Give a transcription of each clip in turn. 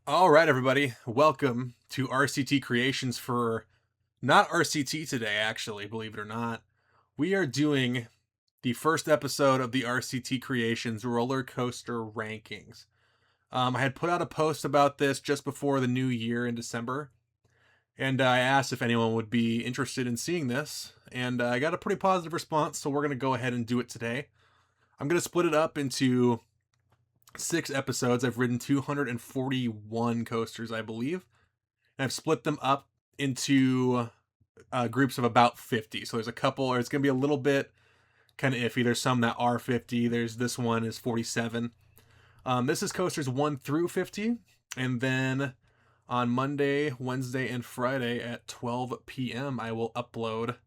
All right, everybody. Welcome to RCT Creations for not RCT today, actually, believe it or not. We are doing the first episode of the RCT Creations roller coaster rankings. I had put out a post about this just before the new year in December, and I asked if anyone would be interested in seeing this, and I got a pretty positive response, so we're going to go ahead and do it today. I'm going to split it up into 6 episodes. I've ridden 241 coasters, I believe. And I've split them up into groups of about 50. So there's a couple, or it's going to be a little bit kind of iffy. There's some that are 50. There's this one is 47. This is coasters 1 through 50. And then on Monday, Wednesday, and Friday at 12 p.m., I will upload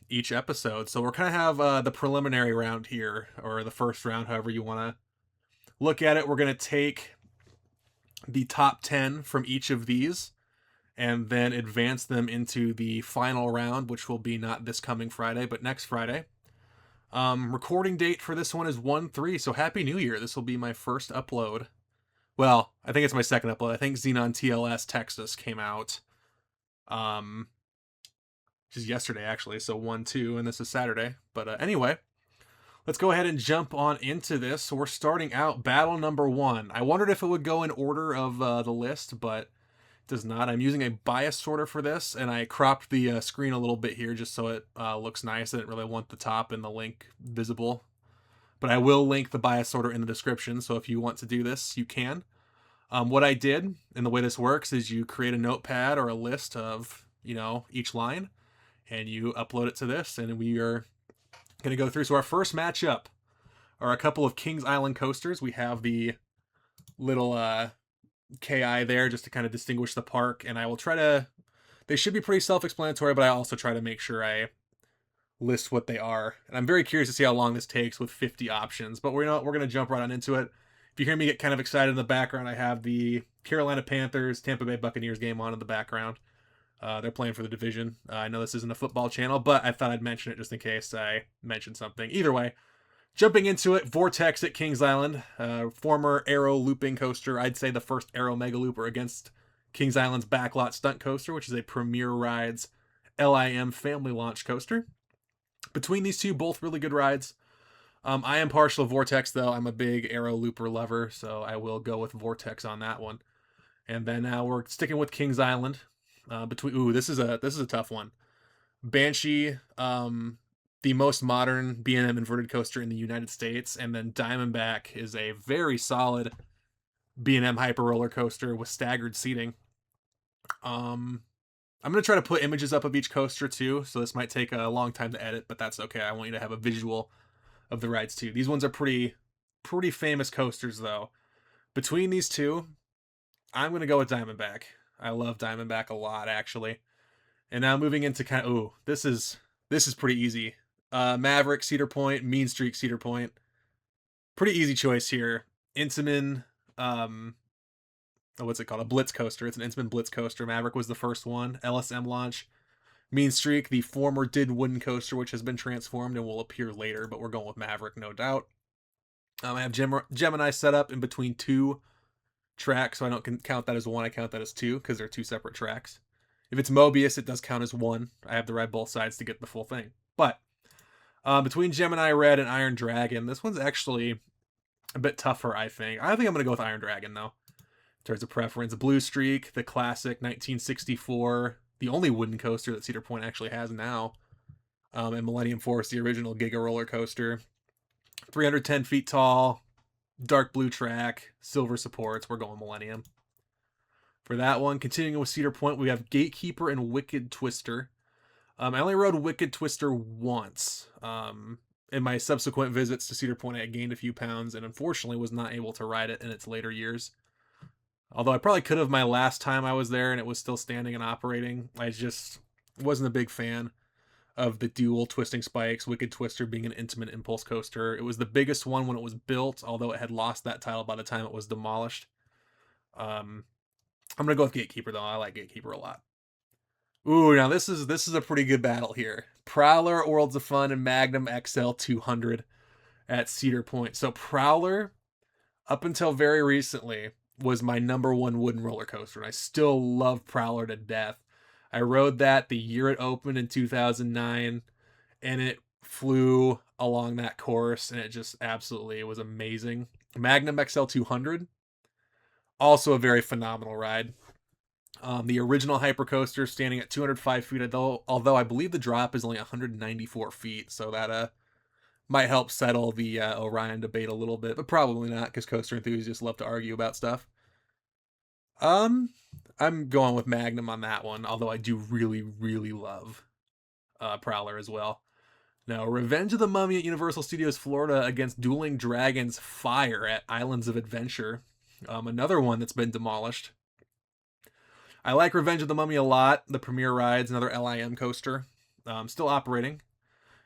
each episode. So we're kind of have the preliminary round here, or the first round, however you want to look at it. We're going to take the top 10 from each of these and then advance them into the final round, which will be not this coming Friday, but next Friday. Recording date for this one is 1/3, so Happy New Year. This will be my first upload. Well, I think it's my second upload. I think Xenon TLS Texas came out just yesterday, actually, so 1/2, and this is Saturday. But anyway, let's go ahead and jump on into this. So we're starting out battle number 1. I wondered if it would go in order of the list, but it does not. I'm using a bias sorter for this, and I cropped the screen a little bit here just so it looks nice. I didn't really want the top and the link visible, but I will link the bias sorter in the description, so if you want to do this, you can. What I did, and the way this works, is you create a notepad or a list of, each line, and you upload it to this, and we are going to go through. So our first matchup are a couple of Kings Island coasters. We have the little KI there just to kind of distinguish the park, and I will try to, they should be pretty self-explanatory, but I also try to make sure I list what they are. And I'm very curious to see how long this takes with 50 options, but we're going to jump right on into it. If you hear me get kind of excited in the background, I have the Carolina Panthers Tampa Bay Buccaneers game on in the background. They're playing for the division. I know this isn't a football channel, but I thought I'd mention it just in case I mentioned something. Either way, jumping into it, Vortex at Kings Island, former Aero looping coaster. I'd say the first Aero Mega Looper against Kings Island's Backlot Stunt Coaster, which is a Premier Rides LIM family launch coaster. Between these two, both really good rides. I am partial to Vortex, though. I'm a big Aero Looper lover, so I will go with Vortex on that one. And then now we're sticking with Kings Island. This is a tough one. Banshee, the most modern B&M inverted coaster in the United States, and then Diamondback is a very solid B&M hyper roller coaster with staggered seating. I'm gonna try to put images up of each coaster too, so this might take a long time to edit, but that's okay. I want you to have a visual of the rides too. These ones are pretty famous coasters though. Between these two, I'm gonna go with Diamondback. I love Diamondback a lot, actually. And now moving into this is pretty easy. Maverick, Cedar Point, Mean Streak, Cedar Point. Pretty easy choice here. Intamin, what's it called? A Blitz coaster. It's an Intamin Blitz coaster. Maverick was the first one. LSM launch. Mean Streak, the former Did wooden coaster, which has been transformed and will appear later, but we're going with Maverick, no doubt. I have Gemini set up in between 2 tracks, so I don't count that as 1. I count that as 2 because they're 2 separate tracks. If it's Mobius, it does count as 1. I have to ride both sides to get the full thing. But between Gemini Red and Iron Dragon, this one's actually a bit tougher, I think. I think I'm going to go with Iron Dragon, though, in terms of preference. Blue Streak, the classic 1964, the only wooden coaster that Cedar Point actually has now. And Millennium Force, the original Giga roller coaster. 310 feet tall, dark blue track, silver supports. We're going Millennium. For that one, continuing with Cedar Point, we have Gatekeeper and Wicked Twister. I only rode Wicked Twister once. In my subsequent visits to Cedar Point, I gained a few pounds and unfortunately was not able to ride it in its later years. Although I probably could have my last time I was there and it was still standing and operating. I just wasn't a big fan of the dual twisting spikes, Wicked Twister being an Intamin impulse coaster. It was the biggest one when it was built, although it had lost that title by the time it was demolished. I'm gonna go with Gatekeeper though. I like Gatekeeper a lot. Ooh, now this is a pretty good battle here. Prowler, Worlds of Fun, and Magnum XL 200 at Cedar Point. So Prowler, up until very recently, was my #1 wooden roller coaster, and I still love Prowler to death. I rode that the year it opened in 2009, and it flew along that course, and it just absolutely was amazing. Magnum XL 200, also a very phenomenal ride. The original Hypercoaster standing at 205 feet, although I believe the drop is only 194 feet, so that might help settle the Orion debate a little bit, but probably not, because coaster enthusiasts love to argue about stuff. Um, I'm going with Magnum on that one, although I do really, really love Prowler as well. Now, Revenge of the Mummy at Universal Studios Florida against Dueling Dragons Fire at Islands of Adventure. Another one that's been demolished. I like Revenge of the Mummy a lot. The Premier Rides, another LIM coaster, still operating.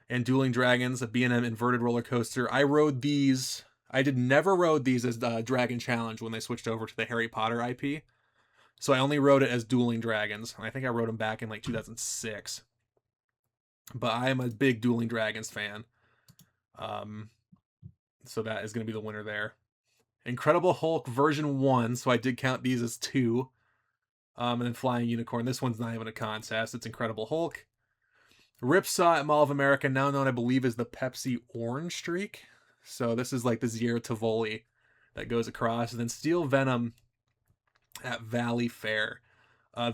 And Dueling Dragons, a B&M inverted roller coaster. I rode these. I never rode these as Dragon Challenge when they switched over to the Harry Potter IP. So I only rode it as Dueling Dragons. I think I rode them back in like 2006. But I am a big Dueling Dragons fan. So that is going to be the winner there. Incredible Hulk version 1. So I did count these as 2. And then Flying Unicorn. This one's not even a contest. It's Incredible Hulk. Ripsaw at Mall of America, now known, I believe, as the Pepsi Orange Streak. So this is like the Zero Tivoli that goes across. And then Steel Venom at Valleyfair.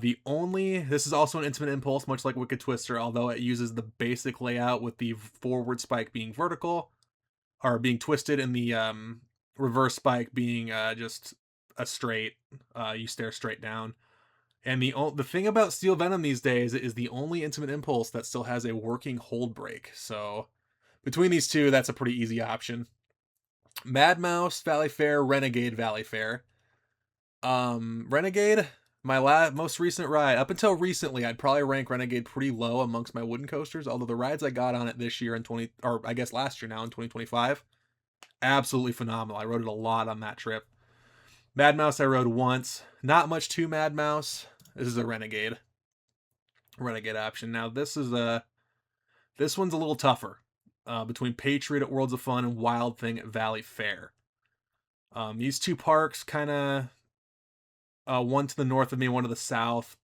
This is also an Intimate Impulse, much like Wicked Twister, although it uses the basic layout with the forward spike being vertical, or being twisted, and the reverse spike being just a straight, you stare straight down. And the thing about Steel Venom these days is the only Intimate Impulse that still has a working hold brake. So between these two, that's a pretty easy option. Mad Mouse Valleyfair, Renegade Valleyfair. Renegade, my most recent ride. Up until recently, I'd probably rank Renegade pretty low amongst my wooden coasters. Although the rides I got on it this year last year now in 2025, absolutely phenomenal. I rode it a lot on that trip. Mad Mouse I rode once. Not much to Mad Mouse. This is a Renegade option. Now this one's a little tougher, between Patriot at Worlds of Fun and Wild Thing at Valleyfair. These two parks kind of, one to the north of me, one to the south.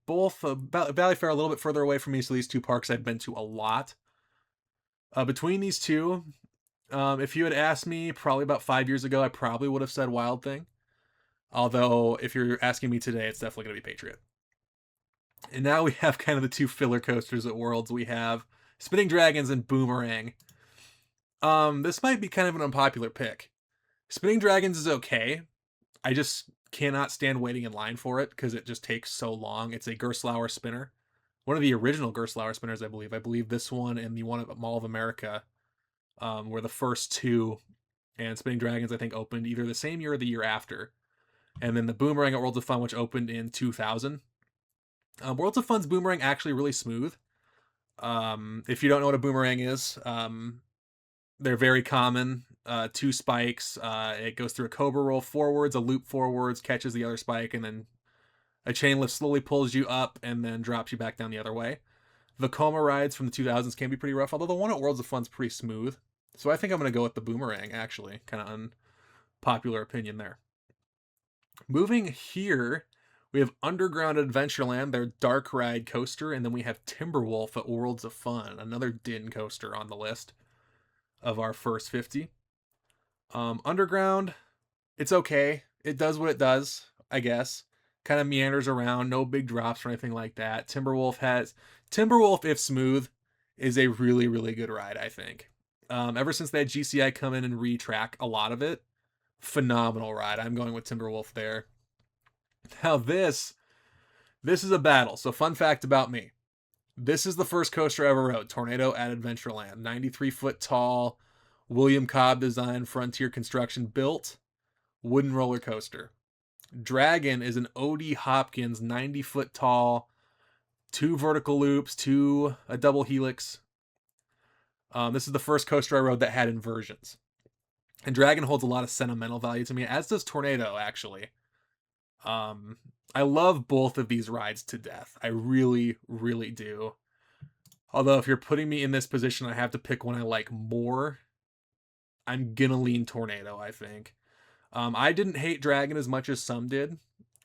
Both Valleyfair a little bit further away from me, so these two parks I've been to a lot. Between these two, if you had asked me probably about 5 years ago, I probably would have said Wild Thing. Although, if you're asking me today, it's definitely going to be Patriot. And now we have kind of the two filler coasters at Worlds. We have Spinning Dragons and Boomerang. This might be kind of an unpopular pick. Spinning Dragons is okay. I just cannot stand waiting in line for it because it just takes so long. It's a Gerstlauer spinner. One of the original Gerstlauer spinners, I believe. I believe this one and the one at Mall of America were the first two. And Spinning Dragons, I think, opened either the same year or the year after. And then the Boomerang at Worlds of Fun, which opened in 2000. Worlds of Fun's Boomerang actually really smooth. If you don't know what a Boomerang is, they're very common. 2 spikes. It goes through a Cobra roll forwards, a loop forwards, catches the other spike, and then a chain lift slowly pulls you up and then drops you back down the other way. The Coma rides from the 2000s can be pretty rough, although the one at Worlds of Fun's pretty smooth. So I think I'm going to go with the Boomerang, actually. Kind of unpopular opinion there. Moving here, we have Underground Adventureland, their dark ride coaster, and then we have Timberwolf at Worlds of Fun, another Din coaster on the list of our first 50. Underground, it's okay. It does what it does, I guess. Kind of meanders around, no big drops or anything like that. Timberwolf, if smooth, is a really, really good ride, I think. Ever since they had GCI come in and retrack a lot of it, phenomenal ride. I'm going with Timberwolf there. Now this is a battle. So fun fact about me. This is the first coaster I ever rode, Tornado at Adventureland. 93 foot tall, William Cobb design, Frontier Construction built, wooden roller coaster. Dragon is an O.D. Hopkins 90 foot tall, 2 vertical loops, a double helix. This is the first coaster I rode that had inversions. And Dragon holds a lot of sentimental value to me, as does Tornado, actually. I love both of these rides to death. I really, really do. Although if you're putting me in this position, I have to pick one I like more. I'm gonna lean Tornado, I think. I didn't hate Dragon as much as some did.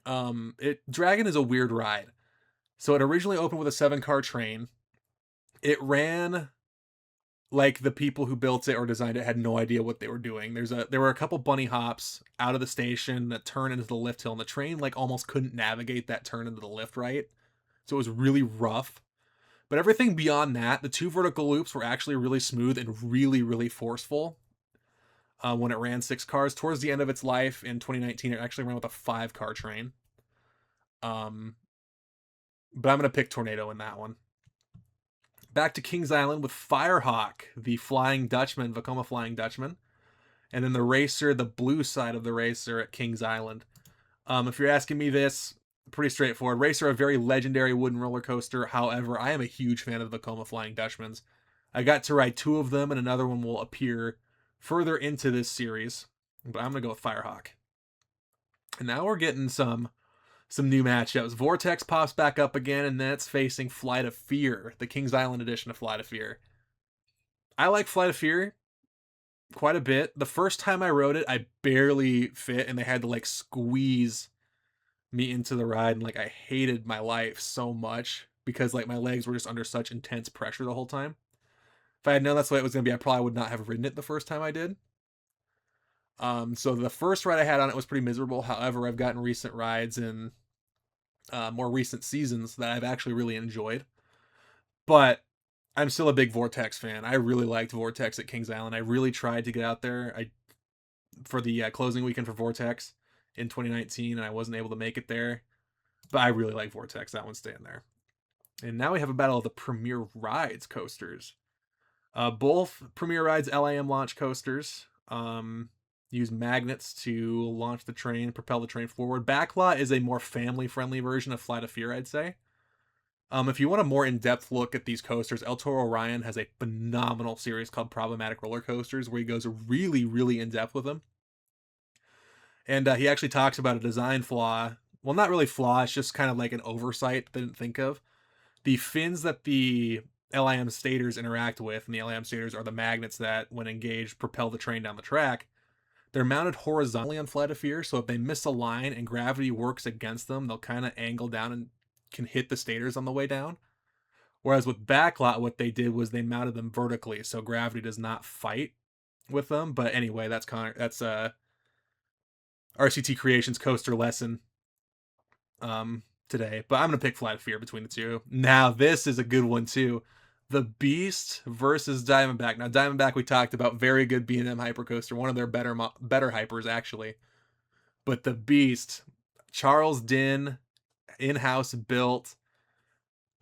Dragon is a weird ride. So it originally opened with a 7-car train. It ran like the people who built it or designed it had no idea what they were doing. There were a couple bunny hops out of the station that turn into the lift hill, and the train like almost couldn't navigate that turn into the lift right. So it was really rough. But everything beyond that, the 2 vertical loops were actually really smooth and really, really forceful. When it ran 6 cars, towards the end of its life in 2019, it actually ran with a 5-car train. But I'm gonna pick Tornado in that one. Back to Kings Island with Firehawk, the Flying Dutchman, Vekoma Flying Dutchman, and then the racer, the blue side of the racer at Kings Island. If you're asking me this, pretty straightforward. Racer, a very legendary wooden roller coaster. However, I am a huge fan of the Vekoma Flying Dutchmans. I got to ride 2 of them, and another one will appear further into this series. But I'm gonna go with Firehawk. And now we're getting some new matchups. Vortex pops back up again, and then it's facing Flight of Fear, the Kings Island edition of Flight of Fear. I like Flight of Fear quite a bit. The first time I rode it, I barely fit, and they had to like squeeze me into the ride, and like I hated my life so much because like my legs were just under such intense pressure the whole time. If I had known that's the way it was going to be, I probably would not have ridden it the first time I did. So the first ride I had on it was pretty miserable. However, I've gotten recent rides in more recent seasons that I've actually really enjoyed. But I'm still a big Vortex fan. I really liked Vortex at Kings Island. I really tried to get out there for the closing weekend for Vortex in 2019, and I wasn't able to make it there. But I really like Vortex. That one's staying there. And now we have a battle of the Premier Rides coasters. Both Premier Rides LAM launch coasters use magnets to launch the train, propel the train forward. Backlot is a more family-friendly version of Flight of Fear, I'd say. If you want a more in-depth look at these coasters, El Toro Ryan has a phenomenal series called Problematic Roller Coasters where he goes really, really in-depth with them. And he actually talks about a design flaw. Well, not really flaw, it's just kind of like an oversight they didn't think of. The fins that the LIM stators interact with, and the LIM stators are the magnets that, when engaged, propel the train down the track. They're mounted horizontally on Flight of Fear, so if they miss a line and gravity works against them, they'll kind of angle down and can hit the stators on the way down. Whereas with Backlot, what they did was they mounted them vertically, so gravity does not fight with them. But anyway, that's RCTCreations coaster lesson today. But I'm gonna pick Flight of Fear between the two. Now this is a good one too. The Beast versus Diamondback. Now Diamondback we talked about, very good B&M hypercoaster, one of their better hypers actually. But the Beast, Charles Din, in-house built.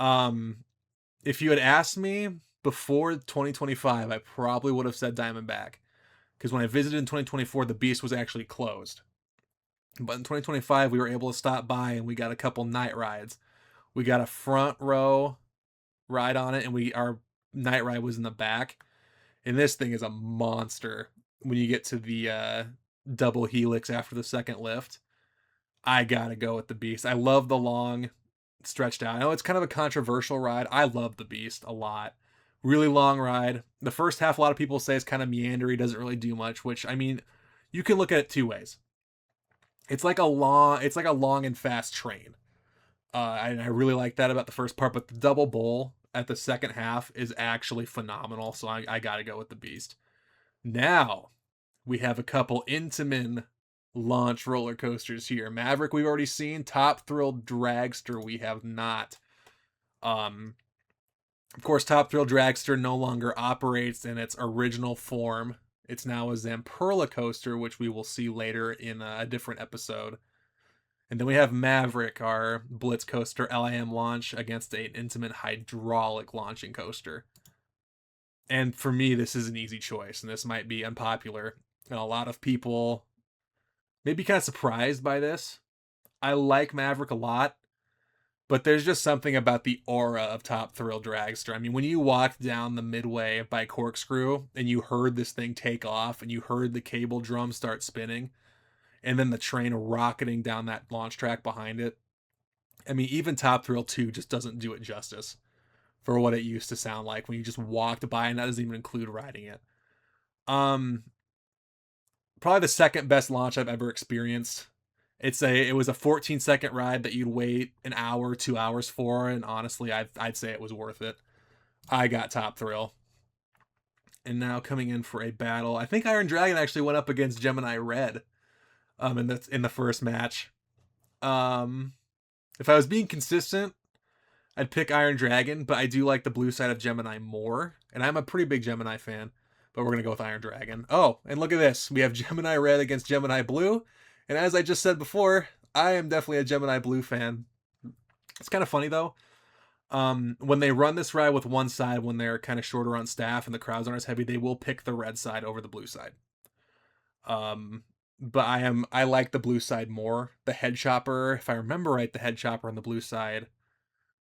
If you had asked me before 2025, I probably would have said Diamondback, because when I visited in 2024, the Beast was actually closed. But in 2025, we were able to stop by and we got a couple night rides. We got a front row ride on it, and our night ride was in the back. And this thing is a monster. When you get to the double helix after the second lift, I gotta go with the Beast. I love the long stretched out. I know it's kind of a controversial ride. I love the Beast a lot. Really long ride. The first half, a lot of people say, is kind of meandery, doesn't really do much, which, I mean, you can look at it 2 ways. It's like a long and fast train. And I really like that about the first part, but the double bowl at the second half is actually phenomenal, so I gotta go with the Beast. Now, we have a couple Intamin launch roller coasters here. Maverick we've already seen. Top Thrill Dragster we have not. Of course, Top Thrill Dragster no longer operates in its original form. It's now a Zamperla coaster, which we will see later in a different episode. And then we have Maverick, our Blitz coaster LIM launch against an Intamin hydraulic launching coaster. And for me, this is an easy choice, and this might be unpopular. And a lot of people may be kind of surprised by this. I like Maverick a lot, but there's just something about the aura of Top Thrill Dragster. I mean, when you walked down the midway by Corkscrew and you heard this thing take off and you heard the cable drum start spinning, and then the train rocketing down that launch track behind it. I mean, even Top Thrill 2 just doesn't do it justice for what it used to sound like when you just walked by, and that doesn't even include riding it. Probably probably the second best launch I've ever experienced. It was a 14-second ride that you'd wait an hour, 2 hours for, and honestly, I'd say it was worth it. I got top thrill. And now coming in for a battle, I think Iron Dragon actually went up against Gemini Red, in the first match. If I was being consistent, I'd pick Iron Dragon, but I do like the blue side of Gemini more, and I'm a pretty big Gemini fan. But we're gonna go with Iron Dragon. Oh, and look at this, we have Gemini Red against Gemini Blue, and as I just said before, I am definitely a Gemini Blue fan. It's kind of funny though. When they run this ride with one side, when they're kind of shorter on staff and the crowds aren't as heavy, they will pick the red side over the blue side. But I like the blue side more. The head chopper, if I remember right, the head chopper on the blue side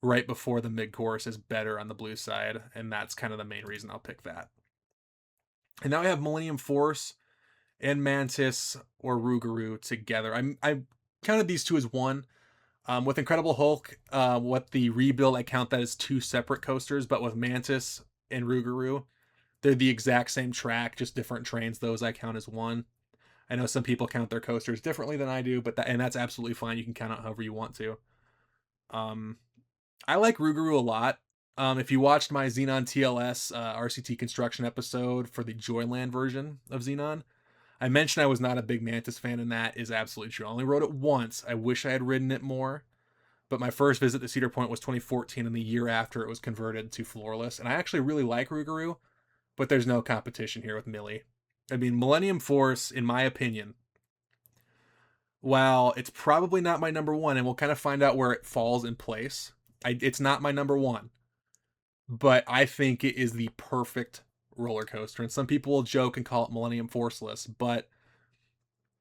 right before the mid course is better on the blue side, and that's kind of the main reason I'll pick that. And now we have Millennium Force and Mantis or Rougarou together. I counted these two as one. With Incredible Hulk, what the rebuild, I count that as two separate coasters, but with Mantis and Rougarou, they're the exact same track, just different trains. Those I count as one. I know some people count their coasters differently than I do, but that's absolutely fine. You can count it however you want to. I like Rougarou a lot. If you watched my Xenon TLS RCT construction episode for the Joyland version of Xenon, I mentioned I was not a big Mantis fan, and that is absolutely true. I only rode it once. I wish I had ridden it more, but my first visit to Cedar Point was 2014, and the year after it was converted to floorless. And I actually really like Rougarou, but there's no competition here with Millie. I mean, Millennium Force, in my opinion, while it's probably not my number one, and we'll kind of find out where it falls in place, it's not my number one, but I think it is the perfect roller coaster. And some people will joke and call it Millennium Forceless, but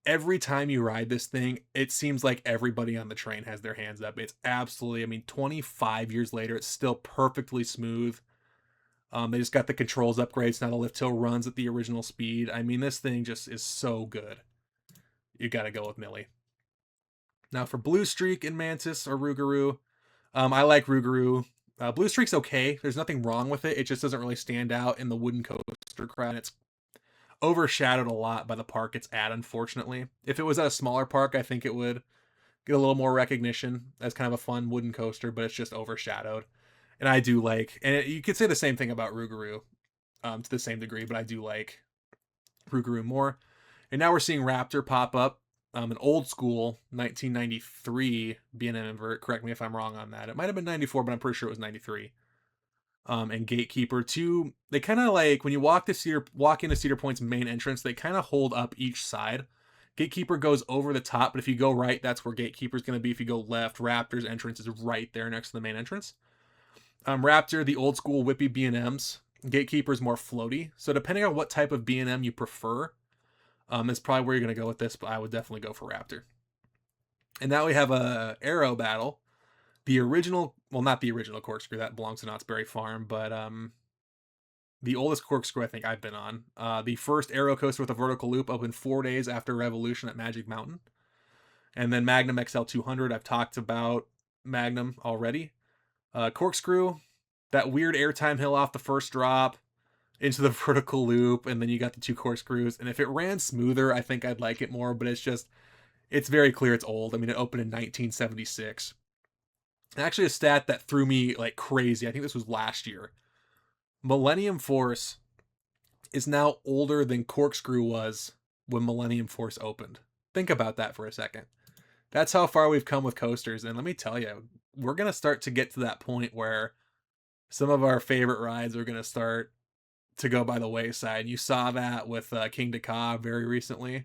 every time you ride this thing, it seems like everybody on the train has their hands up. It's absolutely, I mean, 25 years later, it's still perfectly smooth. They just got the controls upgrades. Now the lift hill runs at the original speed. I mean, this thing just is so good. You got to go with Millie. Now for Blue Streak and Mantis or Rougarou, I like Rougarou. Blue Streak's okay. There's nothing wrong with it. It just doesn't really stand out in the wooden coaster crowd. It's overshadowed a lot by the park it's at, unfortunately. If it was at a smaller park, I think it would get a little more recognition as kind of a fun wooden coaster, but it's just overshadowed. And I do like, and you could say the same thing about Rougarou to the same degree, but I do like Rougarou more. And now we're seeing Raptor pop up. An old school 1993 B&M invert. Correct me if I'm wrong on that. It might have been 94, but I'm pretty sure it was 93. And Gatekeeper too. They kind of like when you walk into Cedar Point's main entrance, they kind of hold up each side. Gatekeeper goes over the top, but if you go right, that's where Gatekeeper's going to be. If you go left, Raptor's entrance is right there next to the main entrance. Raptor, the old school whippy B&Ms. Gatekeeper's more floaty. So depending on what type of B&M you prefer, is probably where you're going to go with this, but I would definitely go for Raptor. And now we have a Arrow battle. The original, well, not the original corkscrew, that belongs to Knott's Berry Farm, but the oldest corkscrew I think I've been on. The first Arrow coaster with a vertical loop opened 4 days after Revolution at Magic Mountain. And then Magnum XL 200, I've talked about Magnum already. Corkscrew, that weird airtime hill off the first drop into the vertical loop, and then you got the 2 corkscrews. And if it ran smoother, I think I'd like it more, but it's very clear it's old. I mean, it opened in 1976. Actually, a stat that threw me like crazy, I think this was last year. Millennium Force is now older than Corkscrew was when Millennium Force opened. Think about that for a second. That's how far we've come with coasters, and let me tell you, we're going to start to get to that point where some of our favorite rides are going to start to go by the wayside. You saw that with King Dakar very recently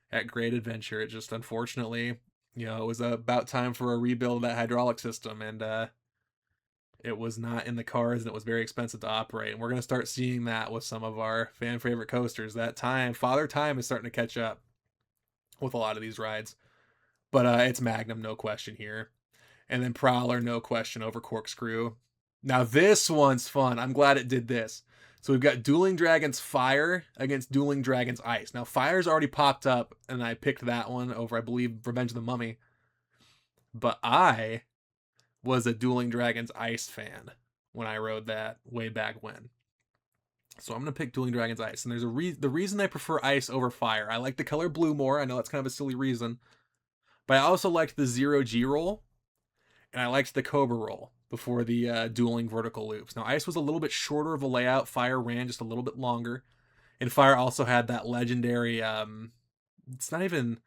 at Great Adventure. It just, unfortunately, it was about time for a rebuild of that hydraulic system, and it was not in the cards, and it was very expensive to operate. And we're going to start seeing that with some of our fan favorite coasters. That time, Father Time is starting to catch up with a lot of these rides. But it's Magnum, no question here. And then Prowler, no question over Corkscrew. Now this one's fun. I'm glad it did this. So we've got Dueling Dragons Fire against Dueling Dragons Ice. Now Fire's already popped up, and I picked that one over, I believe, Revenge of the Mummy. But I was a Dueling Dragons Ice fan when I rode that way back when. So I'm going to pick Dueling Dragons Ice. And there's the reason I prefer ice over fire. I like the color blue more. I know that's kind of a silly reason. But I also liked the 0G roll. And I liked the Cobra roll before the dueling vertical loops. Now, ice was a little bit shorter of a layout. Fire ran just a little bit longer. And fire also had that legendary, it's not even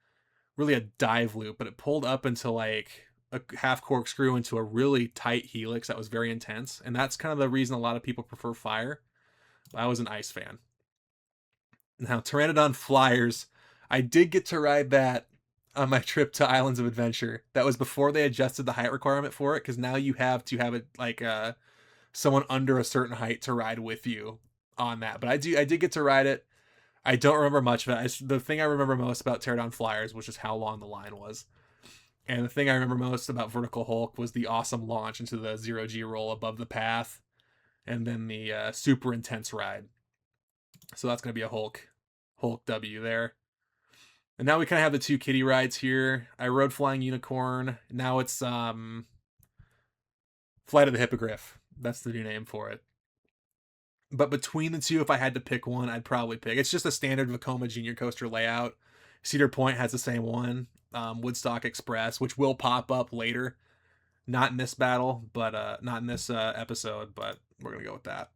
really a dive loop, but it pulled up into like a half corkscrew into a really tight helix that was very intense. And that's kind of the reason a lot of people prefer fire. I was an ice fan. Now, Pteranodon Flyers, I did get to ride that on my trip to Islands of Adventure. That was before they adjusted the height requirement for it, because now you have to have it like someone under a certain height to ride with you on that. But I did get to ride it. I don't remember much of it. The thing I remember most about Pteranodon Flyers was just how long the line was. And the thing I remember most about Vertical Hulk was the awesome launch into the 0G roll above the path, and then the super intense ride. So that's going to be a Hulk W there. And now we kind of have the two kitty rides here. I rode Flying Unicorn. Now it's Flight of the Hippogriff. That's the new name for it. But between the two, if I had to pick one, I'd probably pick. It's just a standard Vekoma Junior Coaster layout. Cedar Point has the same one. Woodstock Express, which will pop up later. Not in this battle, but not in this episode, but we're going to go with that.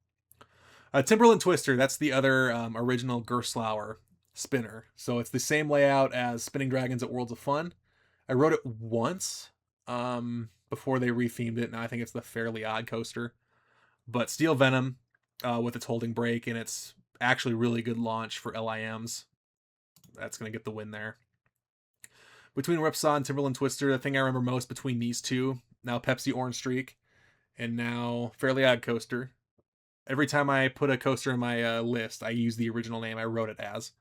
Timberland Twister, that's the other original Gerstlauer spinner. So it's the same layout as Spinning Dragons at Worlds of Fun. I rode it once before they rethemed it. Now I think it's the Fairly Odd Coaster. But Steel Venom with its holding brake, and it's actually really good launch for LIMs. That's going to get the win there. Between Ripsaw and Timberland Twister, the thing I remember most between these two, now Pepsi Orange Streak, and now Fairly Odd Coaster. Every time I put a coaster in my list, I use the original name I wrote it as.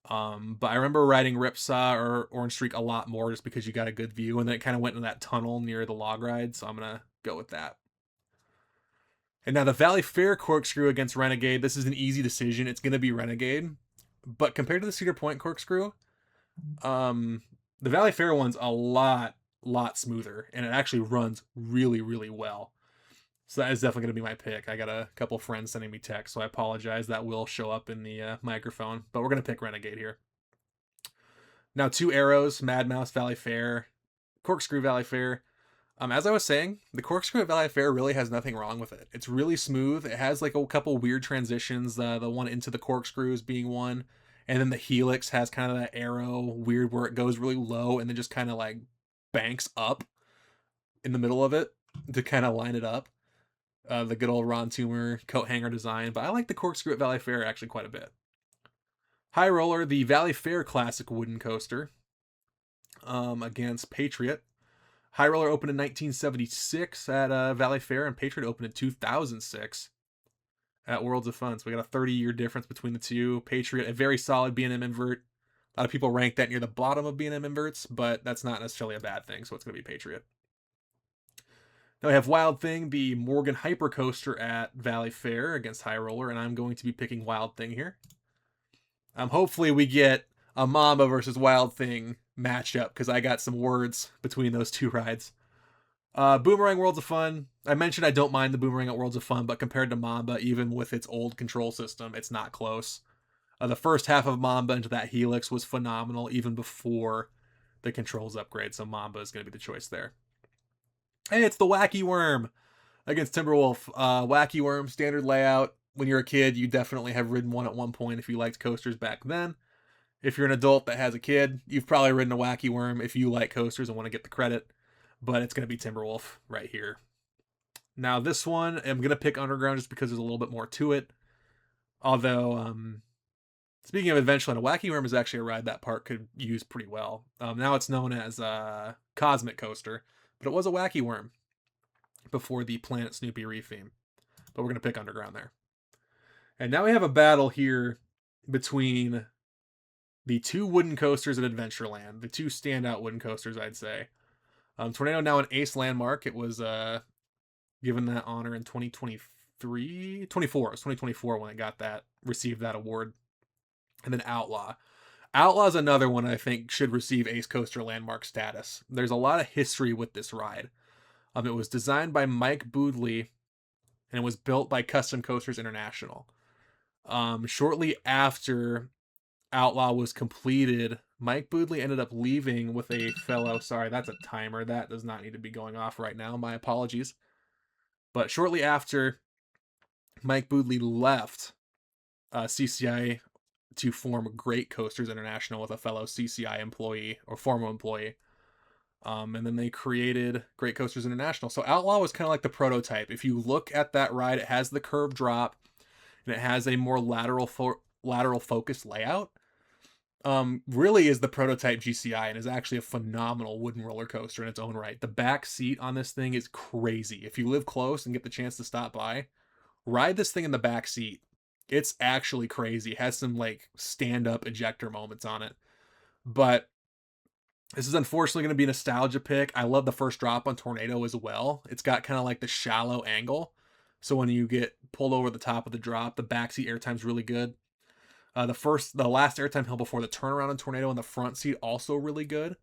But I remember riding Ripsaw or Orange Streak a lot more just because you got a good view, and then it kind of went into that tunnel near the log ride, so I'm going to go with that. And now the Valleyfair Corkscrew against Renegade, this is an easy decision. It's going to be Renegade. But compared to the Cedar Point Corkscrew, the Valleyfair one's a lot smoother, and it actually runs really, really well. So that is definitely going to be my pick. I got a couple friends sending me texts, so I apologize. That will show up in the microphone, but we're going to pick Renegade here. Now, two arrows, Mad Mouse Valleyfair, Corkscrew Valleyfair. As I was saying, the Corkscrew at Valleyfair really has nothing wrong with it. It's really smooth. It has like a couple weird transitions. The one into the corkscrews being one, and then the helix has kind of that arrow weird where it goes really low and then just kind of like banks up in the middle of it to kind of line it up. The good old Ron Toomer coat hanger design, but I like the Corkscrew at Valleyfair actually quite a bit. High Roller, the Valleyfair Classic wooden coaster against Patriot. High Roller opened in 1976 at Valleyfair, and Patriot opened in 2006 at Worlds of Fun. So we got a 30-year difference between the two. Patriot, a very solid B&M invert. A lot of people rank that near the bottom of B&M inverts, but that's not necessarily a bad thing, so it's going to be Patriot. Now we have Wild Thing, the Morgan Hyper Coaster at Valleyfair against High Roller, and I'm going to be picking Wild Thing here. Hopefully we get a Mamba versus Wild Thing matchup, because I got some words between those two rides. Boomerang Worlds of Fun. I mentioned I don't mind the Boomerang at Worlds of Fun, but compared to Mamba, even with its old control system, it's not close. The first half of Mamba into that Helix was phenomenal, even before the controls upgrade, so Mamba is going to be the choice there. Hey, it's the Wacky Worm against Timberwolf. Wacky Worm, standard layout. When you're a kid, you definitely have ridden one at one point if you liked coasters back then. If you're an adult that has a kid, you've probably ridden a Wacky Worm if you like coasters and want to get the credit. But it's going to be Timberwolf right here. Now this one, I'm going to pick Underground just because there's a little bit more to it. Although, speaking of Adventureland, a Wacky Worm is actually a ride that park could use pretty well. Now it's known as a Cosmic Coaster, but it was a Wacky Worm before the Planet Snoopy retheme. But we're going to pick Underground there. And now we have a battle here between the two wooden coasters at Adventureland. The two standout wooden coasters, I'd say. Tornado, now an ace landmark. It was given that honor in 2023? 24. It was 2024 when it received that award. And then Outlaw. Outlaw is another one I think should receive Ace Coaster landmark status. There's a lot of history with this ride. It was designed by Mike Boodley, and it was built by Custom Coasters International. Shortly after Outlaw was completed, Mike Boodley ended up leaving with a fellow. Sorry, that's a timer. That does not need to be going off right now. My apologies. But shortly after Mike Boodley left CCI to form Great Coasters International with a fellow CCI employee or former employee. And then they created Great Coasters International. So Outlaw was kind of like the prototype. If you look at that ride, it has the curve drop and it has a more lateral focused layout. Really is the prototype GCI and is actually a phenomenal wooden roller coaster in its own right. The back seat on this thing is crazy. If you live close and get the chance to stop by, ride this thing in the back seat. It's actually crazy. It has some like stand-up ejector moments on it. But this is unfortunately going to be a nostalgia pick. I love the first drop on Tornado as well. It's got kind of like the shallow angle. So when you get pulled over the top of the drop, the backseat airtime's really good. The last airtime hill before the turnaround on Tornado in the front seat also really good.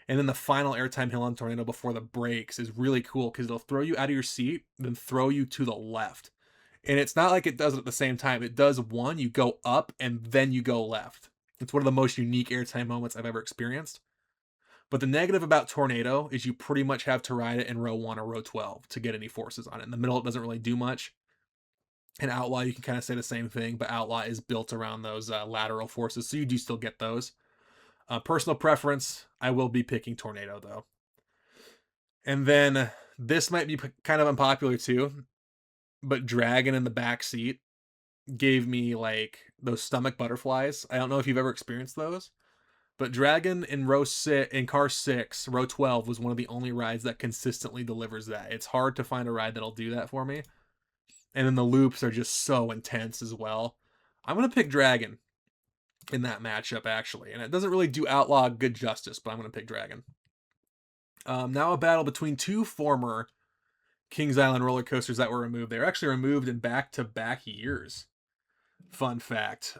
And then the final airtime hill on Tornado before the brakes is really cool because it'll throw you out of your seat, then throw you to the left. And it's not like it does it at the same time. It does one, you go up, and then you go left. It's one of the most unique airtime moments I've ever experienced. But the negative about Tornado is you pretty much have to ride it in row 1 or row 12 to get any forces on it. In the middle, it doesn't really do much. In Outlaw, you can kind of say the same thing, but Outlaw is built around those lateral forces, so you do still get those. Personal preference, I will be picking Tornado, though. And then this might be kind of unpopular, too, but Dragon in the back seat gave me, like, those stomach butterflies. I don't know if you've ever experienced those, but Dragon in in car 6, row 12, was one of the only rides that consistently delivers that. It's hard to find a ride that'll do that for me. And then the loops are just so intense as well. I'm going to pick Dragon in that matchup, actually. And it doesn't really do Outlaw good justice, but I'm going to pick Dragon. Now a battle between two former Kings Island roller coasters that were removed. They were actually removed in back-to-back years. Fun fact.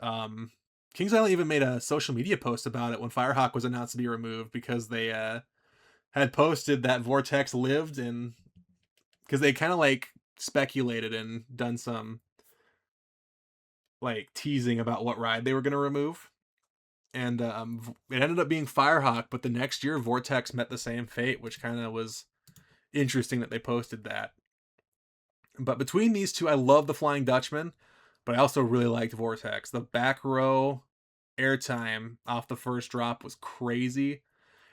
Kings Island even made a social media post about it when Firehawk was announced to be removed because they had posted that Vortex lived and because they kind of like speculated and done some like teasing about what ride they were going to remove. And it ended up being Firehawk, but the next year Vortex met the same fate, which kind of was interesting that they posted that. But between these two, I love the Flying Dutchman, but I also really liked Vortex. The back row airtime off the first drop was crazy.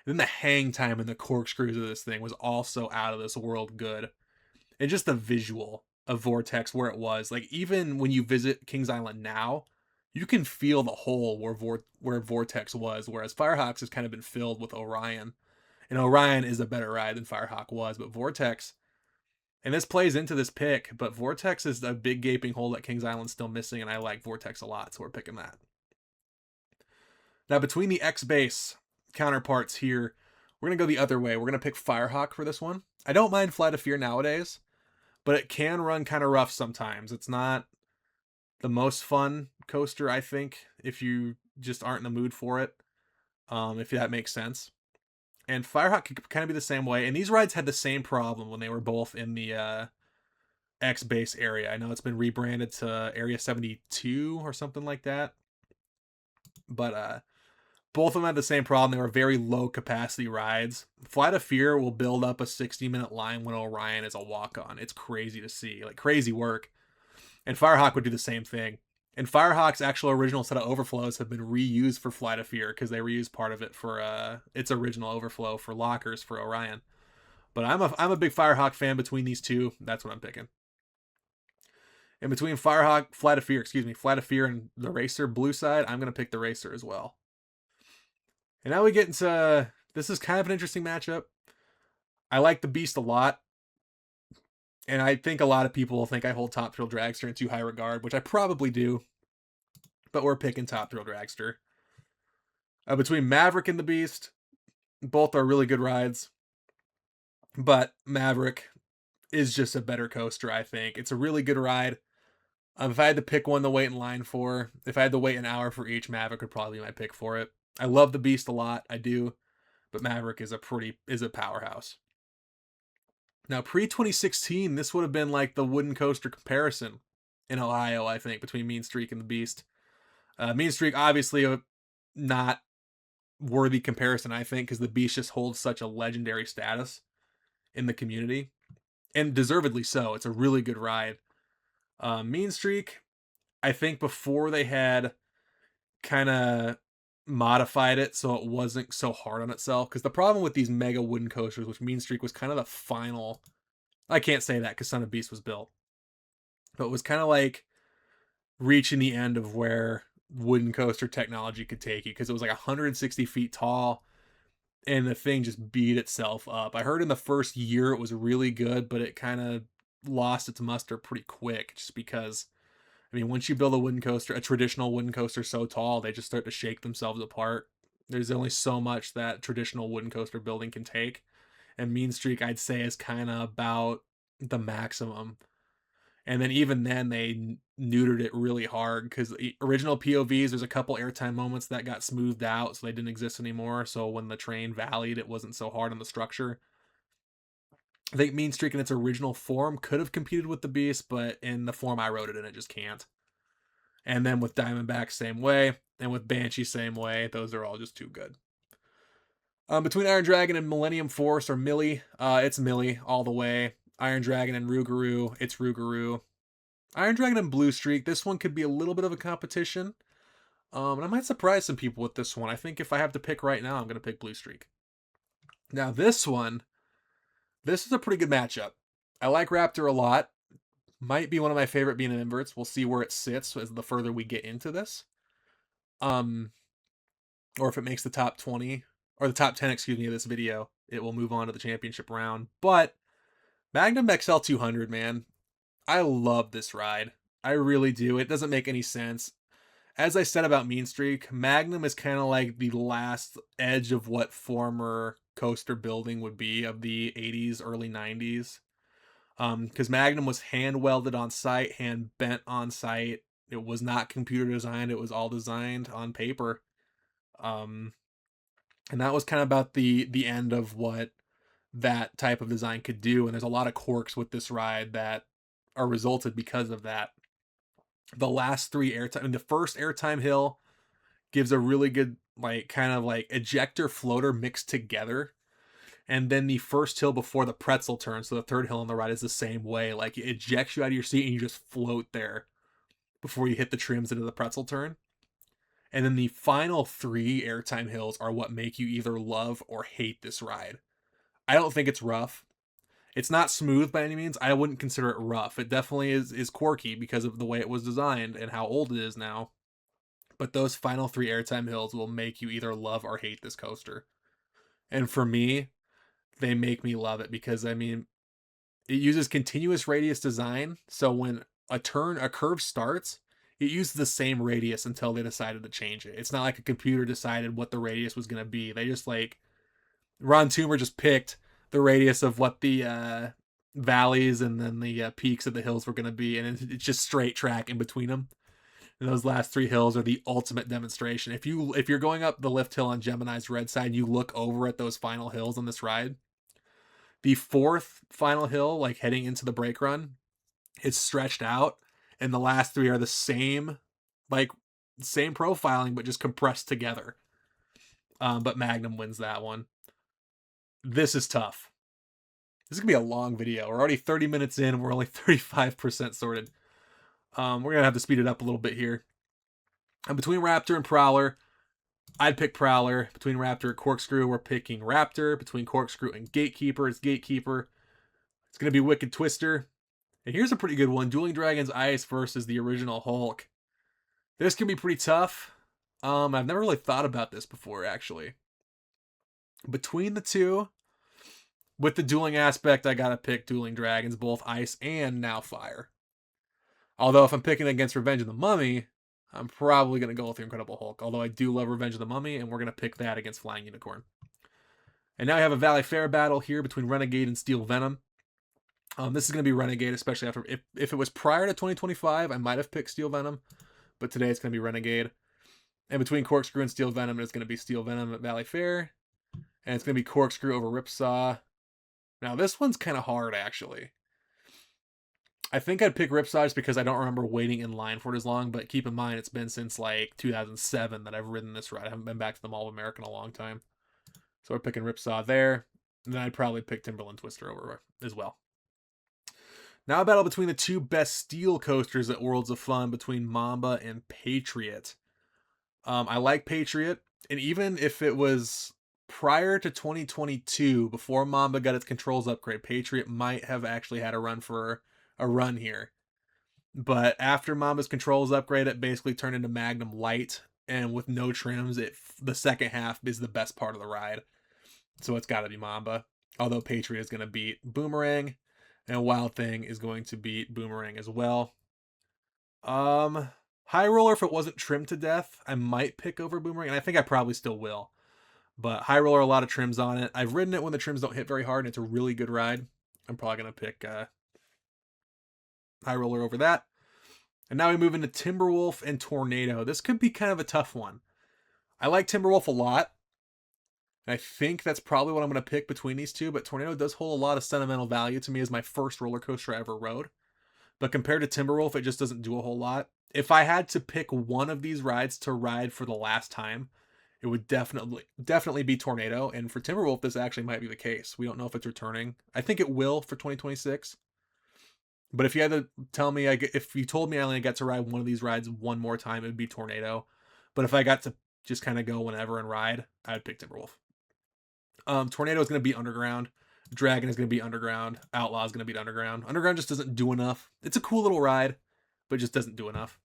And then the hang time and the corkscrews of this thing was also out of this world good. And just the visual of Vortex where it was. Like, even when you visit Kings Island now, you can feel the hole where Vortex was, whereas Firehawks has kind of been filled with Orion. And Orion is a better ride than Firehawk was, but Vortex, and this plays into this pick, but Vortex is a big gaping hole that Kings Island's still missing, and I like Vortex a lot, so we're picking that. Now, between the X-Base counterparts here, we're going to go the other way. We're going to pick Firehawk for this one. I don't mind Flight of Fear nowadays, but it can run kind of rough sometimes. It's not the most fun coaster, I think, if you just aren't in the mood for it, if that makes sense. And Firehawk could kind of be the same way. And these rides had the same problem when they were both in the X-Base area. I know it's been rebranded to Area 72 or something like that. But both of them had the same problem. They were very low capacity rides. Flight of Fear will build up a 60-minute line when Orion is a walk-on. It's crazy to see. Like, crazy work. And Firehawk would do the same thing. And Firehawk's actual original set of overflows have been reused for Flight of Fear because they reused part of it for its original overflow for lockers for Orion. But I'm a big Firehawk fan between these two. That's what I'm picking. And between Flight of Fear and the Racer Blue Side, I'm going to pick the Racer as well. And now we get into, this is kind of an interesting matchup. I like the Beast a lot. And I think a lot of people will think I hold Top Thrill Dragster in too high regard, which I probably do. But we're picking Top Thrill Dragster. Between Maverick and the Beast, both are really good rides. But Maverick is just a better coaster, I think. It's a really good ride. If I had to pick one to wait in line for, if I had to wait an hour for each, Maverick would probably be my pick for it. I love the Beast a lot, I do. But Maverick is a powerhouse. Now, pre-2016, this would have been like the wooden coaster comparison. in Ohio, I think, between Mean Streak and the Beast. Mean Streak, obviously, not worthy comparison, I think, because the Beast just holds such a legendary status in the community, and deservedly so. It's a really good ride. Mean Streak, I think before they had kind of modified it so it wasn't so hard on itself, because the problem with these mega wooden coasters, which Mean Streak was kind of the final, I can't say that because Son of Beast was built, but it was kind of like reaching the end of where wooden coaster technology could take you, because it was like 160 feet tall and the thing just beat itself up. I heard in the first year it was really good, but it kind of lost its muster pretty quick, just because, I mean, once you build a wooden coaster, a traditional wooden coaster so tall, they just start to shake themselves apart. There's only so much that traditional wooden coaster building can take, and Mean Streak, I'd say, is kind of about the maximum. And then even then, they neutered it really hard, because the original POVs, there's a couple airtime moments that got smoothed out, so they didn't exist anymore. So when the train valleyed, it wasn't so hard on the structure. I think Mean Streak in its original form could have competed with the Beast, but in the form I wrote it in, it just can't. And then with Diamondback, same way. And with Banshee, same way. Those are all just too good. Between Iron Dragon and Millennium Force, or Millie, it's Millie all the way. Iron Dragon and Rougarou, it's Rougarou. Iron Dragon and Blue Streak, this one could be a little bit of a competition. And I might surprise some people with this one. I think if I have to pick right now, I'm going to pick Blue Streak. Now this one, this is a pretty good matchup. I like Raptor a lot. Might be one of my favorite being an inverts. We'll see where it sits as the further we get into this. Or if it makes the top 20, or the top 10, excuse me, of this video, it will move on to the championship round. But Magnum XL 200, man, I love this ride. I really do. It doesn't make any sense. As I said about Mean Streak, Magnum is kind of like the last edge of what former coaster building would be of the 80s, early 90s. Because Magnum was hand welded on site, hand bent on site. It was not computer designed. It was all designed on paper. And that was kind of about the end of what that type of design could do. And there's a lot of quirks with this ride that are resulted because of that. The last three airtime, the first airtime hill gives a really good, like, kind of like ejector floater mixed together. And then the first hill before the pretzel turn, so the third hill on the ride, is the same way. Like, it ejects you out of your seat and you just float there before you hit the trims into the pretzel turn. And then the final three airtime hills are what make you either love or hate this ride. I don't think it's rough. It's not smooth by any means. I wouldn't consider it rough. It definitely is quirky because of the way it was designed and how old it is now. But those final three airtime hills will make you either love or hate this coaster. And for me, they make me love it because, I mean, it uses continuous radius design. So when a curve starts, it uses the same radius until they decided to change it. It's not like a computer decided what the radius was going to be. They just, like, Ron Toomer just picked the radius of what the valleys and then the peaks of the hills were going to be, and it's just straight track in between them. And those last three hills are the ultimate demonstration. If you're going up the lift hill on Gemini's red side and you look over at those final hills on this ride, the fourth final hill, like heading into the brake run, is stretched out, and the last three are the same, like, same profiling but just compressed together. But Magnum wins that one. This is tough. This is going to be a long video. We're already 30 minutes in. We're only 35% sorted. We're going to have to speed it up a little bit here. And between Raptor and Prowler, I'd pick Prowler. Between Raptor and Corkscrew, we're picking Raptor. Between Corkscrew and Gatekeeper, it's Gatekeeper. It's going to be Wicked Twister. And here's a pretty good one. Dueling Dragons Ice versus the original Hulk. This can be pretty tough. I've never really thought about this before, actually. Between the two, with the dueling aspect, I gotta pick Dueling Dragons, both ice and now fire. Although if I'm picking against Revenge of the Mummy, I'm probably gonna go with the Incredible Hulk. Although I do love Revenge of the Mummy, and we're gonna pick that against Flying Unicorn. And now we have a Valleyfair battle here between Renegade and Steel Venom. This is gonna be Renegade, especially after if it was prior to 2025, I might have picked Steel Venom, but today it's gonna be Renegade. And between Corkscrew and Steel Venom, it's gonna be Steel Venom at Valleyfair. And it's going to be Corkscrew over Ripsaw. Now, this one's kind of hard, actually. I think I'd pick Ripsaw because I don't remember waiting in line for it as long, but keep in mind it's been since like 2007 that I've ridden this ride. I haven't been back to the Mall of America in a long time. So we're picking Ripsaw there. And then I'd probably pick Timberland Twister over as well. Now a battle between the two best steel coasters at Worlds of Fun between Mamba and Patriot. I like Patriot, and even if it was prior to 2022, before Mamba got its controls upgrade, Patriot might have actually had a run here. But after Mamba's controls upgrade, it basically turned into Magnum Light, and with no trims, the second half is the best part of the ride. So it's got to be Mamba. Although Patriot is going to beat Boomerang, and Wild Thing is going to beat Boomerang as well. High Roller, if it wasn't trimmed to death, I might pick over Boomerang, and I think I probably still will. But High Roller, a lot of trims on it. I've ridden it when the trims don't hit very hard, and it's a really good ride. I'm probably going to pick High Roller over that. And now we move into Timberwolf and Tornado. This could be kind of a tough one. I like Timberwolf a lot. I think that's probably what I'm going to pick between these two, but Tornado does hold a lot of sentimental value to me as my first roller coaster I ever rode. But compared to Timberwolf, it just doesn't do a whole lot. If I had to pick one of these rides to ride for the last time, it would definitely be Tornado. And for Timberwolf, this actually might be the case. We don't know if it's returning. I think it will for 2026. But if you had to tell me, if you told me I only got to ride one of these rides one more time, it would be Tornado. But if I got to just kind of go whenever and ride, I'd pick Timberwolf. Tornado is going to be underground. Dragon is going to be underground. Outlaw is going to be underground. Underground just doesn't do enough. It's a cool little ride, but it just doesn't do enough.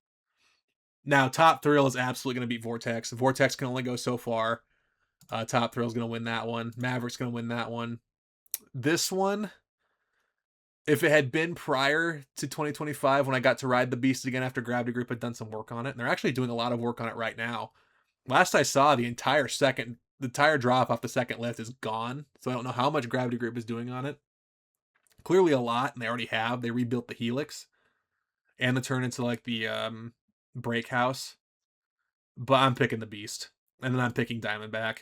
Now, Top Thrill is absolutely going to beat Vortex. Vortex can only go so far. Top Thrill is going to win that one. Maverick's going to win that one. This one, if it had been prior to 2025 when I got to ride the Beast again after Gravity Group had done some work on it, and they're actually doing a lot of work on it right now. Last I saw, the entire drop off the second lift is gone, so I don't know how much Gravity Group is doing on it. Clearly a lot, and they already have. They rebuilt the Helix and the turn into like the Break House. But I'm picking the Beast, and then I'm picking Diamondback.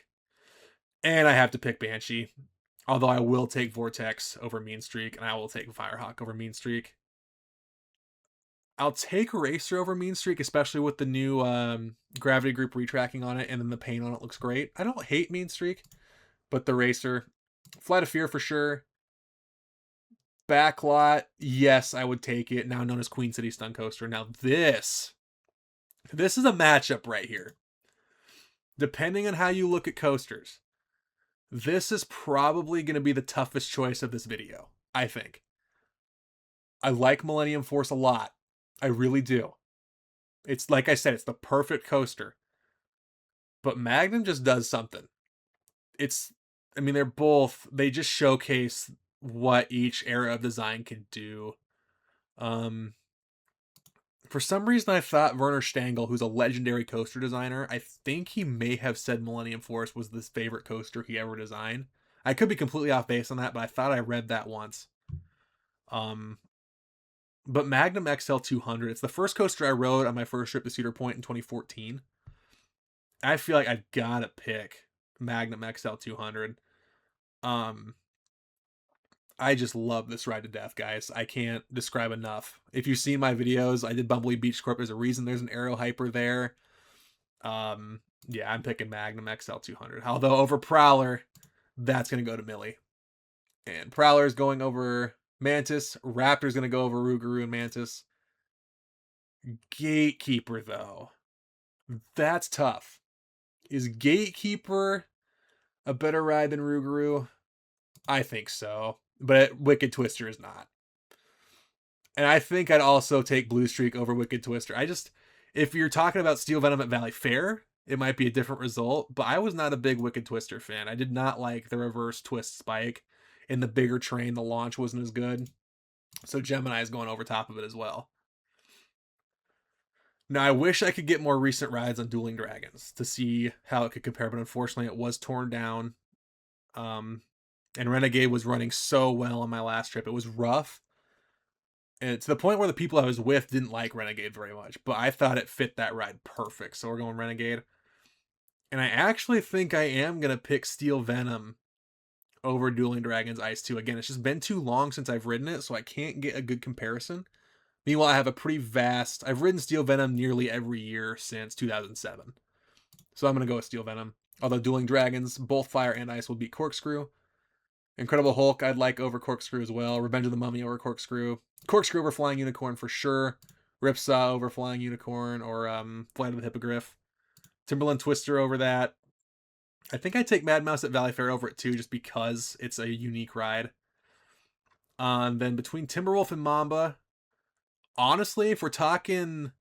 And I have to pick Banshee, although I will take Vortex over Mean Streak, and I will take Firehawk over Mean Streak. I'll take Racer over Mean Streak, especially with the new Gravity Group retracking on it, and then the paint on it looks great. I don't hate Mean Streak, but the Racer. Flight of Fear for sure. Backlot, yes, I would take it, now known as Queen City Stun Coaster. Now this is a matchup right here. Depending on how you look at coasters, this is probably going to be the toughest choice of this video, I think. I like Millennium Force a lot. I really do. It's like I said, it's the perfect coaster. But Magnum just does something. They just showcase what each era of design can do. For some reason, I thought Werner Stangl, who's a legendary coaster designer, I think he may have said Millennium Force was his favorite coaster he ever designed. I could be completely off base on that, but I thought I read that once. But Magnum XL 200, it's the first coaster I rode on my first trip to Cedar Point in 2014. I feel like I've got to pick Magnum XL 200. I just love this ride to death, guys. I can't describe enough. If you've seen my videos, I did Bumblebee Beach Corp. There's a reason there's an aero hyper there. Yeah, I'm picking Magnum XL 200. Although over Prowler, that's going to go to Millie. And Prowler is going over Mantis. Raptor's going to go over Rougarou and Mantis. Gatekeeper, though. That's tough. Is Gatekeeper a better ride than Rougarou? I think so. But Wicked Twister is not. And I think I'd also take Blue Streak over Wicked Twister. If you're talking about Steel Venom at Valleyfair, it might be a different result. But I was not a big Wicked Twister fan. I did not like the reverse twist spike. In the bigger train, the launch wasn't as good. So Gemini is going over top of it as well. Now, I wish I could get more recent rides on Dueling Dragons to see how it could compare, but unfortunately it was torn down. And Renegade was running so well on my last trip. It was rough. And to the point where the people I was with didn't like Renegade very much, but I thought it fit that ride perfect. So we're going Renegade. And I actually think I am going to pick Steel Venom over Dueling Dragons Ice 2. Again, it's just been too long since I've ridden it, so I can't get a good comparison. Meanwhile, I have a pretty vast... I've ridden Steel Venom nearly every year since 2007. So I'm going to go with Steel Venom. Although Dueling Dragons, both Fire and Ice, will beat Corkscrew. Incredible Hulk, I'd like over Corkscrew as well. Revenge of the Mummy over Corkscrew. Corkscrew over Flying Unicorn for sure. Ripsaw over Flying Unicorn or Flight of the Hippogriff. Timberland Twister over that. I think I'd take Mad Mouse at Valleyfair over it too, just because it's a unique ride. Then between Timberwolf and Mamba, honestly, if we're talking,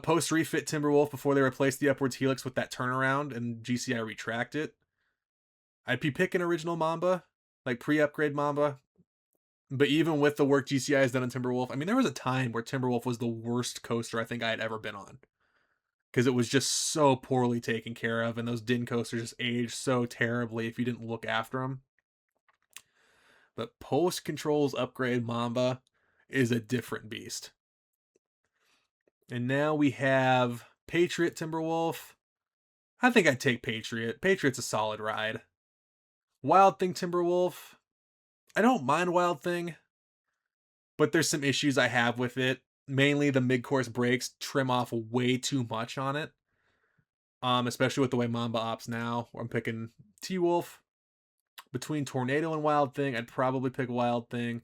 post refit Timberwolf before they replaced the Upwards Helix with that turnaround and GCI retract it, I'd be picking original Mamba, like pre-upgrade Mamba. But even with the work GCI has done on Timberwolf, I mean, there was a time where Timberwolf was the worst coaster I think I had ever been on. Because it was just so poorly taken care of, and those Din coasters just aged so terribly if you didn't look after them. But post Controls upgrade Mamba is a different beast. And now we have Patriot Timberwolf. I think I'd take Patriot. Patriot's a solid ride. Wild Thing Timberwolf. I don't mind Wild Thing, but there's some issues I have with it. Mainly the mid-course brakes trim off way too much on it. Especially with the way Mamba ops now. I'm picking T-Wolf. Between Tornado and Wild Thing, I'd probably pick Wild Thing.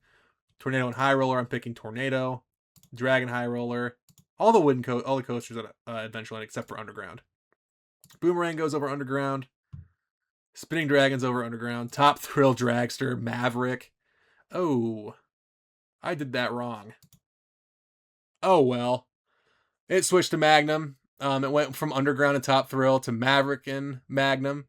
Tornado and High Roller, I'm picking Tornado. Dragon High Roller. All the all the coasters at Adventureland except for Underground. Boomerang goes over Underground. Spinning Dragons over Underground. Top Thrill Dragster, Maverick. Oh, I did that wrong. Oh well. It switched to Magnum. It went from Underground and Top Thrill to Maverick and Magnum,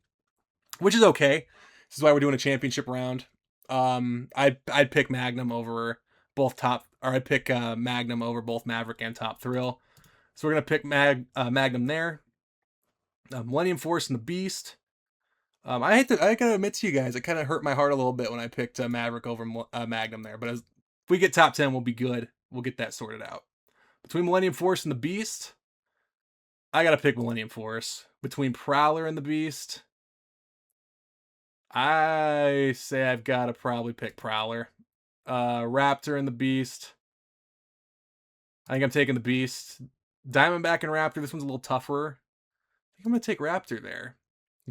which is okay. This is why we're doing a championship round. I'd pick Magnum over both I'd pick Magnum over both Maverick and Top Thrill. So we're gonna pick Magnum there. Millennium Force and the Beast. I gotta admit to you guys, it kind of hurt my heart a little bit when I picked Maverick over Magnum there. But if we get top 10, we'll be good. We'll get that sorted out. Between Millennium Force and the Beast, I gotta pick Millennium Force. Between Prowler and the Beast, I say I've gotta probably pick Prowler. Raptor and the Beast. I think I'm taking the Beast. Diamondback and Raptor, this one's a little tougher. I think I'm gonna take Raptor there.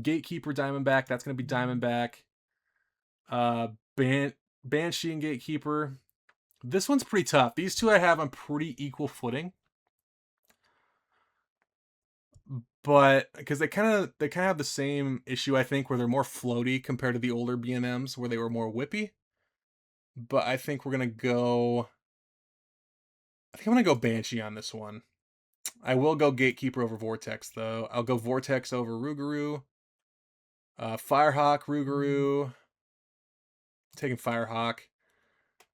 Gatekeeper, Diamondback, that's gonna be Diamondback. Banshee and Gatekeeper. This one's pretty tough. These two I have on pretty equal footing. But because they kind of have the same issue, I think, where they're more floaty compared to the older B&Ms where they were more whippy. But I think we're gonna go. I think I'm gonna go Banshee on this one. I will go Gatekeeper over Vortex though. I'll go Vortex over Rougarou. Firehawk, Rougarou. Taking Firehawk.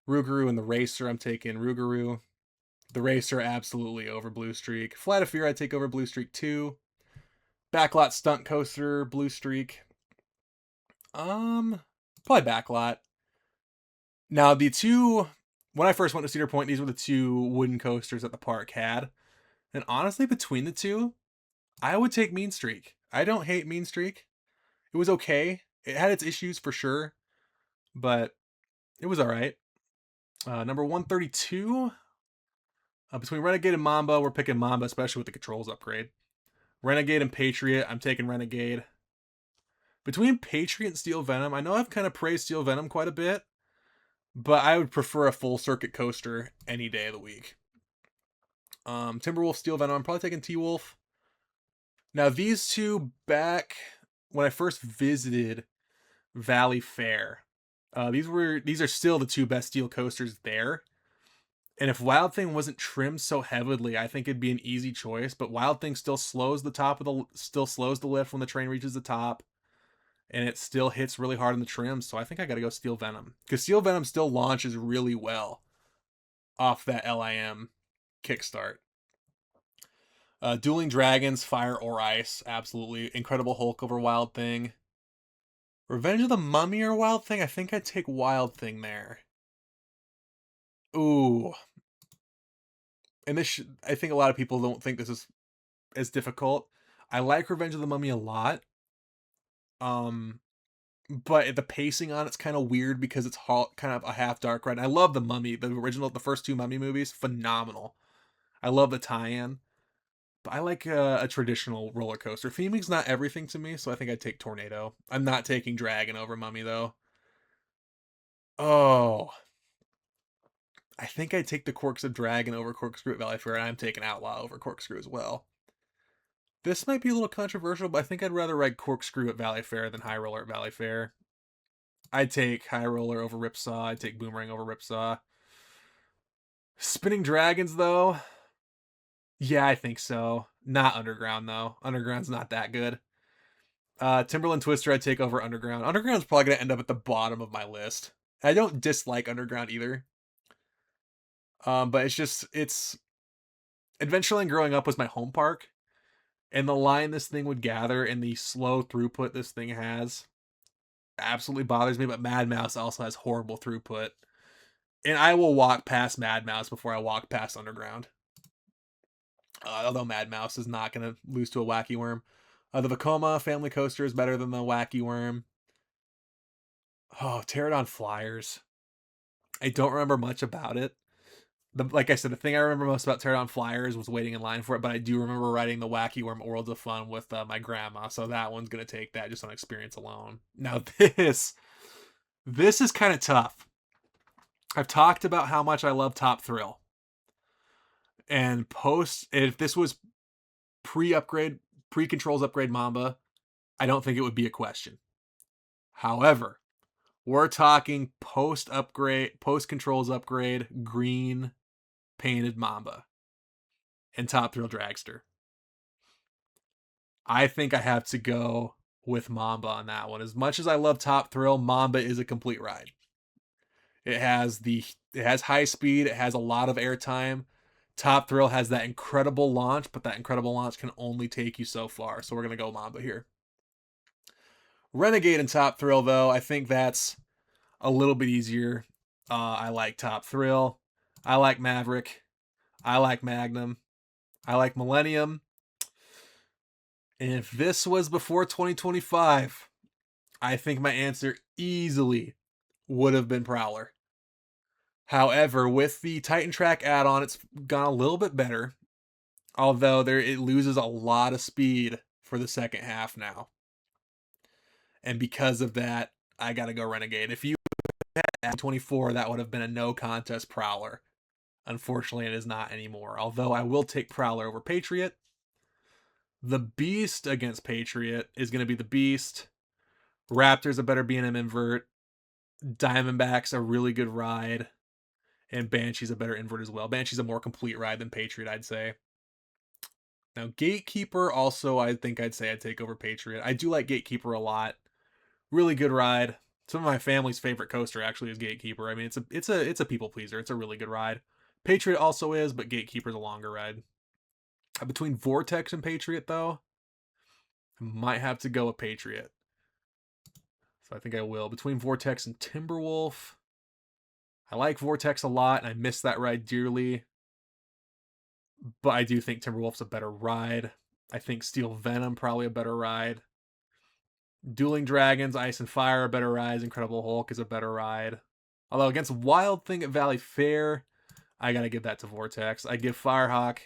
Rougarou and the Racer, I'm taking Rougarou. The Racer absolutely over Blue Streak. Flight of Fear, I take over Blue Streak 2. Backlot Stunt Coaster, Blue Streak. Probably Backlot. Now the two, when I first went to Cedar Point, these were the two wooden coasters that the park had. And honestly, between the two, I would take Mean Streak. I don't hate Mean Streak. It was okay. It had its issues for sure, but it was all right. Number 132. Between Renegade and Mamba, we're picking Mamba, especially with the controls upgrade. Renegade and Patriot, I'm taking Renegade. Between Patriot and Steel Venom, I know I've kind of praised Steel Venom quite a bit, but I would prefer a full circuit coaster any day of the week. Timberwolf, Steel Venom, I'm probably taking T-Wolf. Now these two, back when I first visited Valleyfair, these are still the two best steel coasters there. And if Wild Thing wasn't trimmed so heavily, I think it'd be an easy choice. But Wild Thing still slows the lift when the train reaches the top, and it still hits really hard on the trim. So I think I got to go Steel Venom because Steel Venom still launches really well off that LIM kickstart. Dueling Dragons, Fire or Ice, absolutely. Incredible Hulk over Wild Thing. Revenge of the Mummy or Wild Thing? I think I'd take Wild Thing there. Ooh. And I think a lot of people don't think this is as difficult. I like Revenge of the Mummy a lot. but the pacing on it's kind of weird because it's kind of a half dark ride. And I love the Mummy, the original, the first two Mummy movies, phenomenal. I love the tie-in, but I like a traditional roller coaster. Theming's not everything to me, so I think I'd take Tornado. I'm not taking Dragon over Mummy though. Oh, I think I'd take the Quirks of Dragon over Corkscrew at Valleyfair, and I'm taking Outlaw over Corkscrew as well. This might be a little controversial, but I think I'd rather ride Corkscrew at Valleyfair than High Roller at Valleyfair. I'd take High Roller over Ripsaw. I'd take Boomerang over Ripsaw. Spinning Dragons, though? Yeah, I think so. Not Underground, though. Underground's not that good. Timberland Twister I'd take over Underground. Underground's probably going to end up at the bottom of my list. I don't dislike Underground either. But it's Adventureland growing up was my home park. And the line this thing would gather and the slow throughput this thing has absolutely bothers me, but Mad Mouse also has horrible throughput. And I will walk past Mad Mouse before I walk past Underground. Although Mad Mouse is not going to lose to a Wacky Worm. The Vekoma Family Coaster is better than the Wacky Worm. Oh, Pterodon Flyers. I don't remember much about it. Like I said, the thing I remember most about Pterodon Flyers was waiting in line for it, but I do remember riding the Wacky Worm Worlds of Fun with my grandma, so that one's going to take that just on experience alone. Now this is kind of tough. I've talked about how much I love Top Thrill. And if this was pre-controls upgrade Mamba, I don't think it would be a question. However, we're talking post-controls upgrade, green painted Mamba and Top Thrill Dragster. I think I have to go with Mamba on that one. As much as I love Top Thrill, Mamba is a complete ride. It has high speed, it has a lot of airtime. Top Thrill has that incredible launch, but that incredible launch can only take you so far. So we're going to go Mamba here. Renegade and Top Thrill, though, I think that's a little bit easier. I like Top Thrill. I like Maverick. I like Magnum. I like Millennium. And if this was before 2025, I think my answer easily would have been Prowler. However, with the Titan Track add-on, it's gone a little bit better. Although it loses a lot of speed for the second half now. And because of that, I got to go Renegade. If you had 24, that would have been a no contest Prowler. Unfortunately, it is not anymore. Although I will take Prowler over Patriot. The Beast against Patriot is going to be the Beast. Raptor's a better B&M invert. Diamondback's a really good ride. And Banshee's a better invert as well. Banshee's a more complete ride than Patriot, I'd say. Now, Gatekeeper also, I think I'd say I'd take over Patriot. I do like Gatekeeper a lot. Really good ride. Some of my family's favorite coaster actually is Gatekeeper. I mean, it's a people pleaser. It's a really good ride. Patriot also is, but Gatekeeper's a longer ride. Between Vortex and Patriot, though, I might have to go with Patriot. So I think I will. Between Vortex and Timberwolf, I like Vortex a lot, and I miss that ride dearly. But I do think Timberwolf's a better ride. I think Steel Venom probably a better ride. Dueling Dragons, Ice and Fire are better rides. Incredible Hulk is a better ride. Although against Wild Thing at Valleyfair, I gotta give that to Vortex. I'd give Firehawk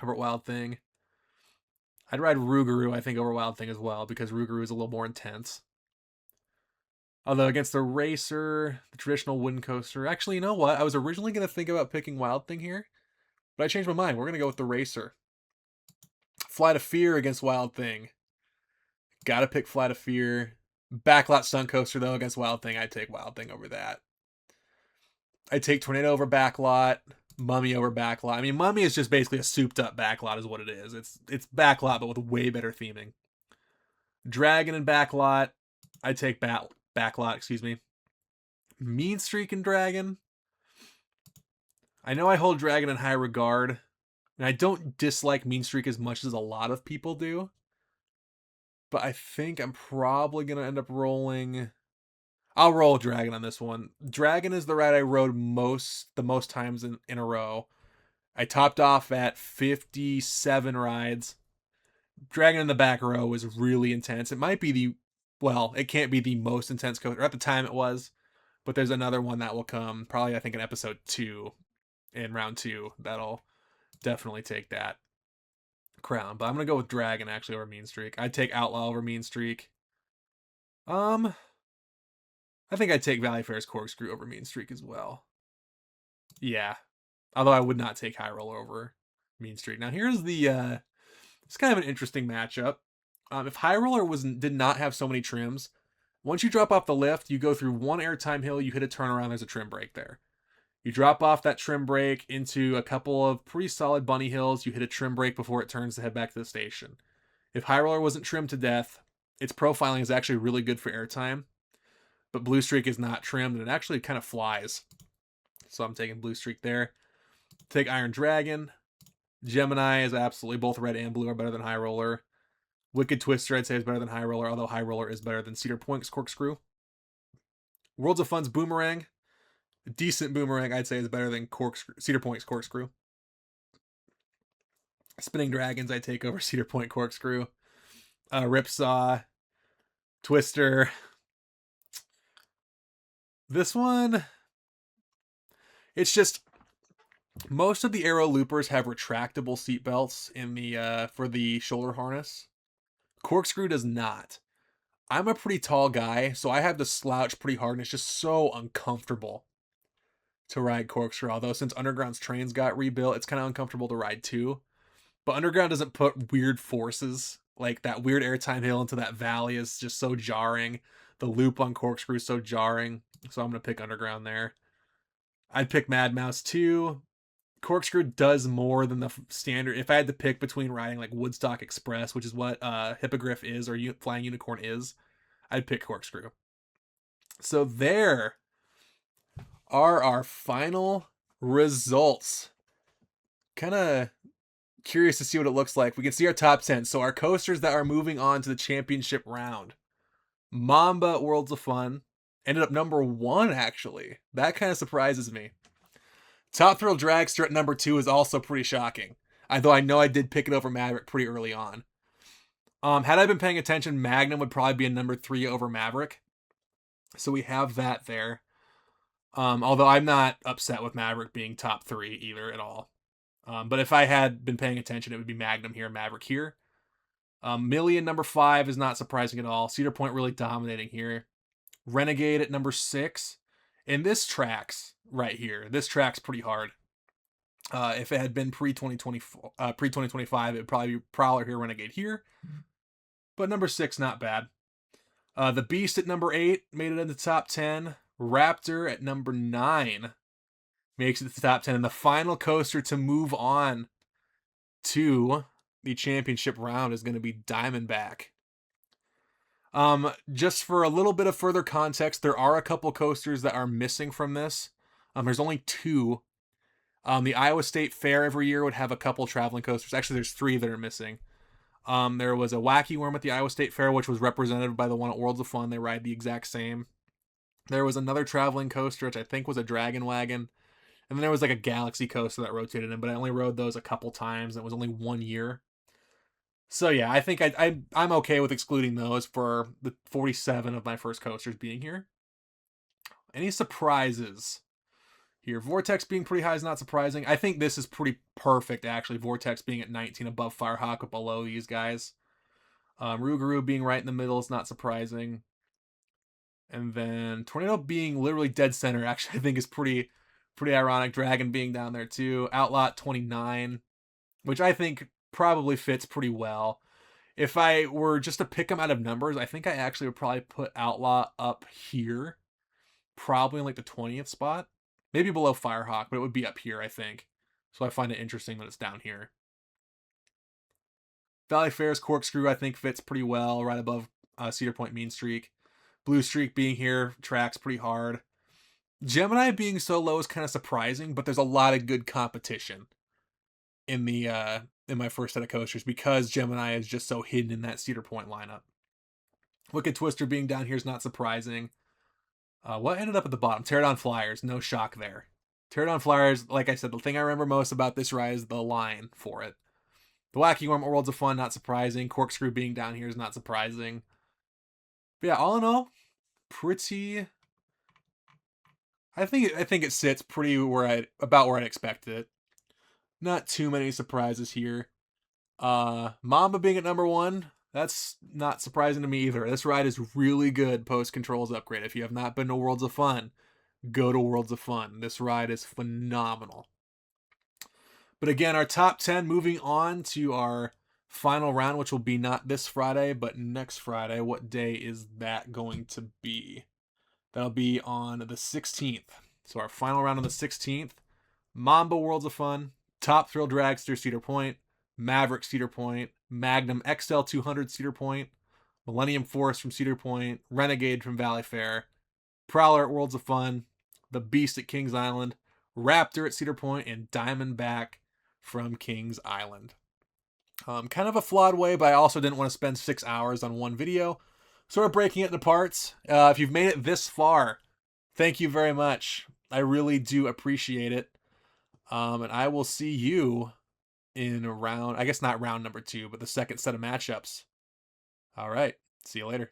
over Wild Thing. I'd ride Rougarou, I think, over Wild Thing as well, because Rougarou is a little more intense. Although against the Racer, the traditional wooden coaster, actually, you know what? I was originally going to think about picking Wild Thing here, but I changed my mind. We're going to go with the Racer. Flight of Fear against Wild Thing. Gotta pick Flight of Fear. Backlot Stunt Coaster, though, against Wild Thing. I'd take Wild Thing over that. I'd take Tornado over Backlot. Mummy over Backlot. I mean, Mummy is just basically a souped-up Backlot is what it is. It's Backlot, but with way better theming. Dragon and Backlot. I'd take Backlot, excuse me. Mean Streak and Dragon. I know I hold Dragon in high regard, and I don't dislike Mean Streak as much as a lot of people do. But I think I'm probably going to end up rolling... I'll roll Dragon on this one. Dragon is the ride I rode the most times in a row. I topped off at 57 rides. Dragon in the back row was really intense. It might be well, it can't be the most intense coaster. At the time it was, but there's another one that will come, probably I think in episode 2, in round 2, that'll definitely take that crown. But I'm gonna go with Dragon actually over Mean Streak. I'd take Outlaw over Mean Streak. I think I'd take Valleyfair's Corkscrew over Mean Streak as well. Yeah. Although I would not take High Roller over Mean Streak. Now here's the it's kind of an interesting matchup. If High Roller did not have so many trims, once you drop off the lift, you go through one airtime hill, you hit a turnaround, there's a trim break there. You drop off that trim break into a couple of pretty solid bunny hills, you hit a trim break before it turns to head back to the station. If High Roller wasn't trimmed to death, its profiling is actually really good for airtime, but Blue Streak is not trimmed and it actually kind of flies. So I'm taking Blue Streak there. Take Iron Dragon. Gemini is absolutely, both red and blue are better than High Roller. Wicked Twister I'd say is better than High Roller, although High Roller is better than Cedar Point's Corkscrew. Worlds of Fun's Boomerang. A decent Boomerang I'd say is better than Cedar Point's Corkscrew. Spinning Dragons I take over Cedar Point Corkscrew. Ripsaw. Twister. This one, it's just, most of the Aero Loopers have retractable seatbelts in the for the shoulder harness. Corkscrew does not. I'm a pretty tall guy, so I have to slouch pretty hard, and it's just so uncomfortable to ride Corkscrew. Although since Underground's trains got rebuilt, it's kind of uncomfortable to ride too. But Underground doesn't put weird forces, like that weird airtime hill into that valley is just so jarring. The loop on Corkscrew is so jarring, so I'm going to pick Underground there. I'd pick Mad Mouse too. Corkscrew does more than the standard. If I had to pick between riding like Woodstock Express, which is what Hippogriff is, or Flying Unicorn is, I'd pick Corkscrew. So there are our final results. Kind of curious to see what it looks like. We can see our top 10. So our coasters that are moving on to the championship round. Mamba Worlds of Fun ended up number 1, actually. That kind of surprises me. Top Thrill Dragster at number 2 is also pretty shocking. Although I know I did pick it over Maverick pretty early on. Had I been paying attention, Magnum would probably be a number 3 over Maverick. So we have that there. Although I'm not upset with Maverick being top 3 either at all. But if I had been paying attention, it would be Magnum here, Maverick here. Million number 5 is not surprising at all. Cedar Point really dominating here. Renegade at number 6. And this tracks right here. This tracks pretty hard. If it had been pre-2025, it would probably be Prowler here, Renegade here. But number 6, not bad. The Beast at number 8 made it into the top 10. Raptor at number 9 makes it to the top 10. And the final coaster to move on to the championship round is going to be Diamondback. Just for a little bit of further context, there are a couple coasters that are missing from this. There's only 2. The Iowa State Fair every year would have a couple traveling coasters. Actually, there's 3 that are missing. There was a Wacky Worm at the Iowa State Fair, which was represented by the one at Worlds of Fun. They ride the exact same. There was another traveling coaster, which I think was a Dragon Wagon. And then there was like a Galaxy coaster that rotated in, but I only rode those a couple times. It was only 1 year. So yeah, I think I'm okay with excluding those for the 47 of my first coasters being here. Any surprises here? Vortex being pretty high is not surprising. I think this is pretty perfect, actually. Vortex being at 19 above Firehawk, but below these guys. Rougarou being right in the middle is not surprising. And then Tornado being literally dead center, actually, I think is pretty ironic. Dragon being down there too. Outlaw at 29, which I think probably fits pretty well. If I were just to pick them out of numbers, I think I actually would probably put Outlaw up here. Probably in like the 20th spot. Maybe below Firehawk, but it would be up here, I think. So I find it interesting that it's down here. Valleyfair's Corkscrew, I think, fits pretty well, right above Cedar Point Mean Streak. Blue Streak being here tracks pretty hard. Gemini being so low is kind of surprising, but there's a lot of good competition in my first set of coasters because Gemini is just so hidden in that Cedar Point lineup. Wicked Twister being down here is not surprising. What ended up at the bottom? Pterodon Flyers, no shock there. Pterodon Flyers, like I said, the thing I remember most about this ride is the line for it. The Wacky Worm Worlds of Fun, not surprising. Corkscrew being down here is not surprising. But yeah, all in all, pretty. I think it sits pretty about where I expected it. Not too many surprises here. Mamba being at number 1, that's not surprising to me either. This ride is really good post controls upgrade. If you have not been to Worlds of Fun, go to Worlds of Fun. This ride is phenomenal. But again, our top 10, moving on to our final round, which will be not this Friday, but next Friday. What day is that going to be? That'll be on the 16th. So our final round on the 16th, Mamba Worlds of Fun, Top Thrill Dragster Cedar Point, Maverick Cedar Point, Magnum XL 200 Cedar Point, Millennium Force from Cedar Point, Renegade from Valleyfair, Prowler at Worlds of Fun, the Beast at Kings Island, Raptor at Cedar Point, and Diamondback from Kings Island. Kind of a flawed way, but I also didn't want to spend 6 hours on one video, sort of breaking it into parts. If you've made it this far, thank you very much. I really do appreciate it. And I will see you in round, I guess not round number 2, but the second set of matchups. All right. See you later.